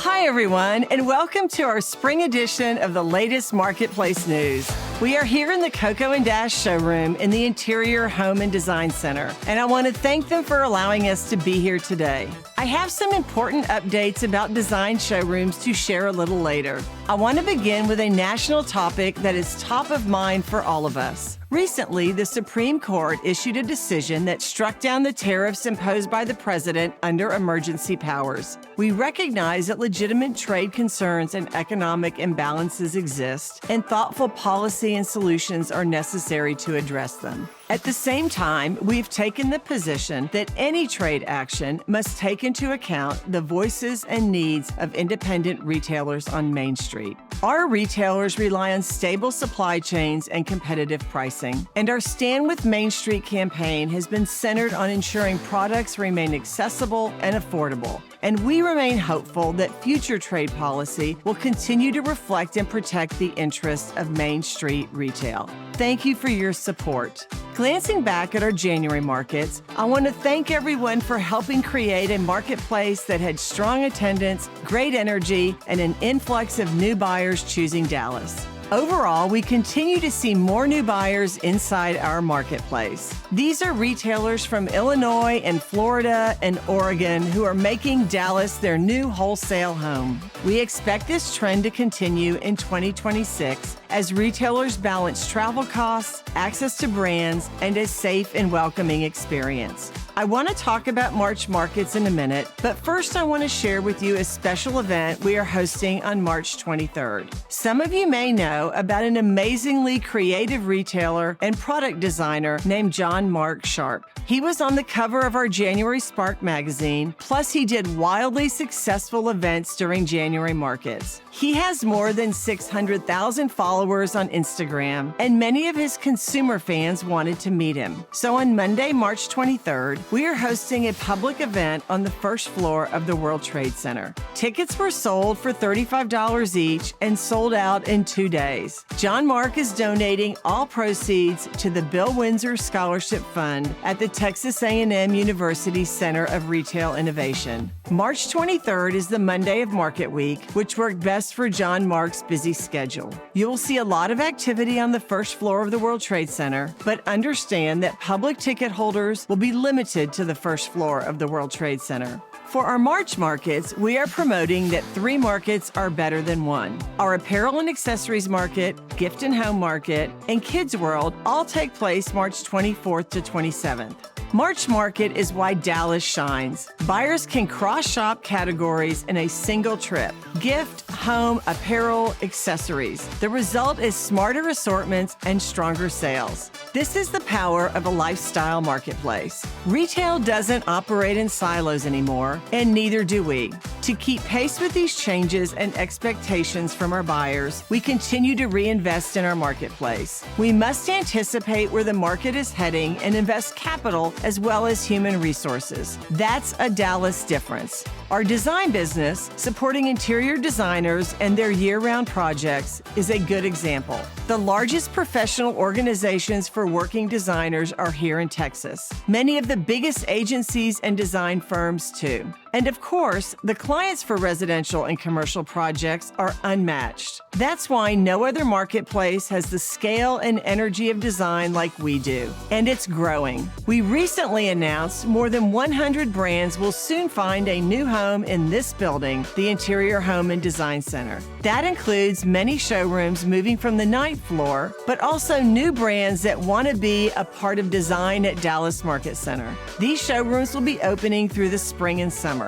Hi, everyone, and welcome to our spring edition of the latest marketplace news. We are here in the Coco and Dash showroom in the Interior Home and Design Center, and I want to thank them for allowing us to be here today. I have some important updates about design showrooms to share a little later. I want to begin with a national topic that is top of mind for all of us. Recently, the Supreme Court issued a decision that struck down the tariffs imposed by the president under emergency powers. We recognize that legitimate trade concerns and economic imbalances exist, and thoughtful policy and solutions are necessary to address them. At the same time, we've taken the position that any trade action must take into account the voices and needs of independent retailers on Main Street. Our retailers rely on stable supply chains and competitive pricing, and our Stand with Main Street campaign has been centered on ensuring products remain accessible and affordable. And we remain hopeful that future trade policy will continue to reflect and protect the interests of Main Street retail. Thank you for your support. Glancing back at our January markets, I want to thank everyone for helping create a marketplace that had strong attendance, great energy, and an influx of new buyers choosing Dallas. Overall, we continue to see more new buyers inside our marketplace. These are retailers from Illinois and Florida and Oregon who are making Dallas their new wholesale home. We expect this trend to continue in 2026 as retailers balance travel costs, access to brands, and a safe and welcoming experience. I want to talk about March markets in a minute, but first I want to share with you a special event we are hosting on March 23rd. Some of you may know about an amazingly creative retailer and product designer named John Mark Sharp. He was on the cover of our January Spark magazine, plus he did wildly successful events during January markets. He has more than 600,000 followers on Instagram, and many of his consumer fans wanted to meet him. So on Monday, March 23rd, we are hosting a public event on the first floor of the World Trade Center. Tickets were sold for $35 each and sold out in 2 days. John Mark is donating all proceeds to the Bill Windsor Scholarship Fund at the Texas A&M University Center of Retail Innovation. March 23rd is the Monday of Market Week, which worked best for John Mark's busy schedule. You will see a lot of activity on the first floor of the World Trade Center, but understand that public ticket holders will be limited to the first floor of the World Trade Center. For our March markets, we are promoting that 3 markets are better than 1. Our apparel and accessories market, gift and home market, and Kids World all take place March 24th to 27th. March Market is why Dallas shines. Buyers can cross-shop categories in a single trip: gift, home, apparel, accessories. The result is smarter assortments and stronger sales. This is the power of a lifestyle marketplace. Retail doesn't operate in silos anymore, and neither do we. To keep pace with these changes and expectations from our buyers, we continue to reinvest in our marketplace. We must anticipate where the market is heading and invest capital as well as human resources. That's a Dallas difference. Our design business, supporting interior designers and their year-round projects, is a good example. The largest professional organizations for working designers are here in Texas. Many of the biggest agencies and design firms, too. And of course, the clients for residential and commercial projects are unmatched. That's why no other marketplace has the scale and energy of design like we do. And it's growing. We recently announced more than 100 brands will soon find a new home in this building, the Interior Home and Design Center. That includes many showrooms moving from the 9th floor, but also new brands that want to be a part of design at Dallas Market Center. These showrooms will be opening through the spring and summer.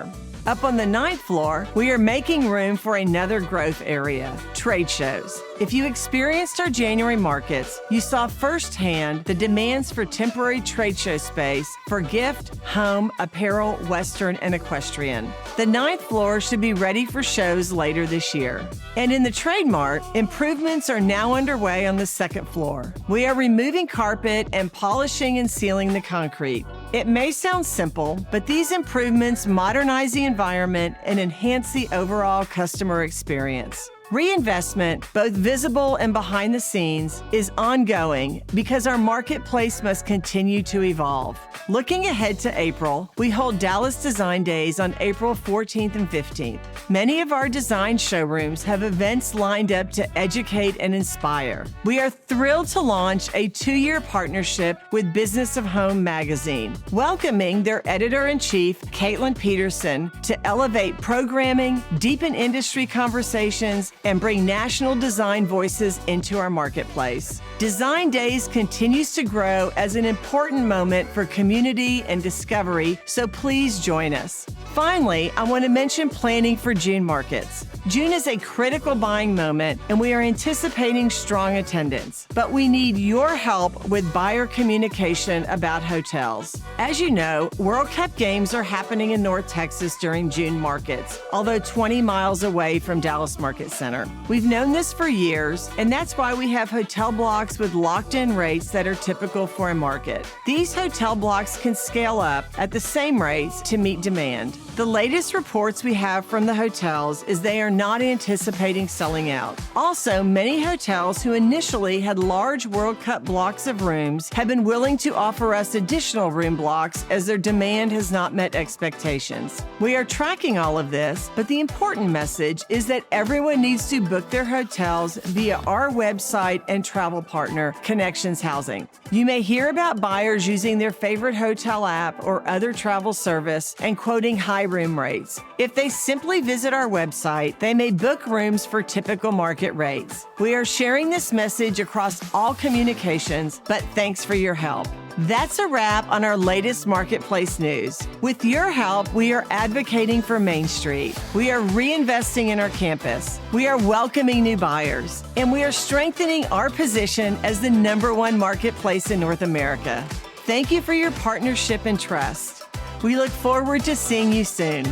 Up on the 9th floor, we are making room for another growth area: trade shows. If you experienced our January markets, you saw firsthand the demands for temporary trade show space for gift, home, apparel, Western, and equestrian. The 9th floor should be ready for shows later this year. And in the Trade Mart, improvements are now underway on the 2nd floor. We are removing carpet and polishing and sealing the concrete. It may sound simple, but these improvements modernize the environment and enhance the overall customer experience. Reinvestment, both visible and behind the scenes, is ongoing because our marketplace must continue to evolve. Looking ahead to April, we hold Dallas Design Days on April 14th and 15th. Many of our design showrooms have events lined up to educate and inspire. We are thrilled to launch a 2-year partnership with Business of Home magazine, welcoming their editor-in-chief, Caitlin Peterson, to elevate programming, deepen industry conversations, and bring national design voices into our marketplace. Design Days continues to grow as an important moment for community and discovery, so please join us. Finally, I want to mention planning for June markets. June is a critical buying moment, and we are anticipating strong attendance. But we need your help with buyer communication about hotels. As you know, World Cup games are happening in North Texas during June markets, although 20 miles away from Dallas Market Center. We've known this for years, and that's why we have hotel blocks with locked-in rates that are typical for a market. These hotel blocks can scale up at the same rates to meet demand. The latest reports we have from the hotels is they are not anticipating selling out. Also, many hotels who initially had large World Cup blocks of rooms have been willing to offer us additional room blocks as their demand has not met expectations. We are tracking all of this, but the important message is that everyone needs to book their hotels via our website and travel partner, Connections Housing. You may hear about buyers using their favorite hotel app or other travel service and quoting high room rates. If they simply visit our website, they may book rooms for typical market rates. We are sharing this message across all communications, but thanks for your help. That's a wrap on our latest marketplace news. With your help, we are advocating for Main Street. We are reinvesting in our campus. We are welcoming new buyers. And we are strengthening our position as the #1 marketplace in North America. Thank you for your partnership and trust. We look forward to seeing you soon.